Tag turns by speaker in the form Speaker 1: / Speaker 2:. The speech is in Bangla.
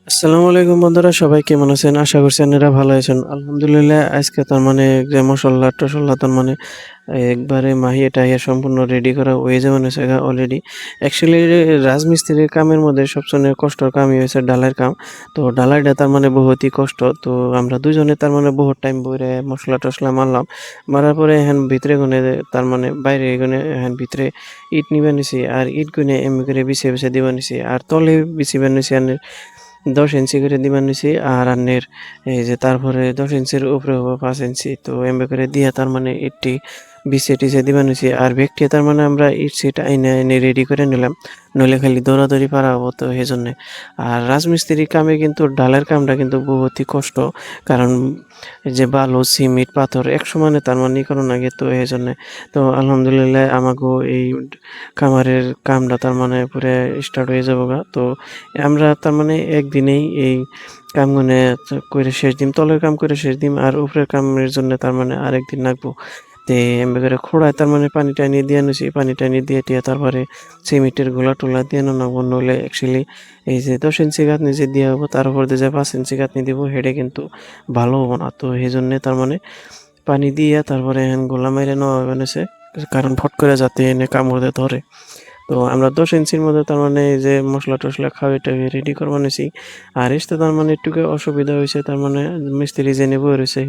Speaker 1: আসসালামু আলাইকুম বন্ধুরা, সবাই কেমন আছেন? আশা করছি আপনারা ভালো আছেন। আলহামদুলিল্লাহ আজকে তার মানে যে মসল্লা-টসল্লা তার মানে একবারে মাহিয়ে-টাহিয়ে সম্পূর্ণ রেডি করা হয়ে যাওয়া গেছে গা অলরেডি। অ্যাকচুয়ালি রাজমিস্ত্রির কামের মধ্যে সবচেয়ে কষ্টের কামই হইছে ডালাইয়ের কাম। তো ডালাইটা তার মানে বহুতই কষ্ট। তো আমরা দুজনে তার মানে বহুত টাইম বইরে মসলা-টসলা মারলাম। মারার পরে এহেন ভিতরে গুনে তার মানে বাইরে গুনে এহেন ভিতরে ইট নিবা নিছি। আর ইট গুনে এমনি করে বিছিয়ে, বিছিয়ে দিবা নিছি। আর তলে বিছিবার নিছি 10 ইঞ্চি করে দিবার নিছি। আর আন্নের এই যে তারপরে 10 ইঞ্চির উপরে হবো 5 ইঞ্চি। তো এমনি করে দিয়া তার মানে ইটটি বিছিয়ে-টিছিয়ে দিবার নিছি। আর ব্যাগটি তার মানে আমরা ইট-সিট এনে রেডি করে নিলাম। নইলে খালি দৌড়াদৌড়ি পারা হবো তো এজন্যে। আর রাজমিস্ত্রির কামে কিন্তু ঢালাইয়ের কামটা কিন্তু বহুতই কষ্ট। কারণ এই যে বালু, সিমেন্ট, পাথর একসমানে তার মানে ই করন লাগে তো এজন্যে। তো আলহামদুলিল্লাহ আমাগো এই কামারের কামটা তার মানে পুরা স্টার্ট হয়ে যাবোগা। তো আমরা তার মানে একদিনেই এই কামগুনে কইরে শেষ দিম। তলের কাম কইরে শেষ দিম। আর উপরের কামের জন্য তার মানে আরেকদিন লাগবো। তে এমনি করে খোড়ায় তার মানে পানি-টানি দিয়া নিছি। পানি-টানি দিয়ে-টিয়ে তারপরে সিমেন্টের গুলা-টুলা দিয়ে নামাবো। নইলে অ্যাকচুয়ালি এই যে 10 ইঞ্চি গাঁথনি যে দেয়া হবো তার উপর দিয়ে যে 5 ইঞ্চি গাঁথনি দিব হেডে কিন্তু ভালো হবো না। তো এজন্যে তার মানে পানি দিয়া তারপরে এহেন গোলা মাইরা নেওয়া হইছে। কারণ ফট করে যাতে এনে কামড় দিয়ে ধরে। তো আমরা 10 ইঞ্চির মধ্যে তার মানে এই যে মসলা-টসলা খাওয়াই-টাওয়াই রেডি করবা নিছি। আর এসতে তার মানে একটু অসুবিধা হইছে তার মানে মিস্ত্রি যে নিবো রইছে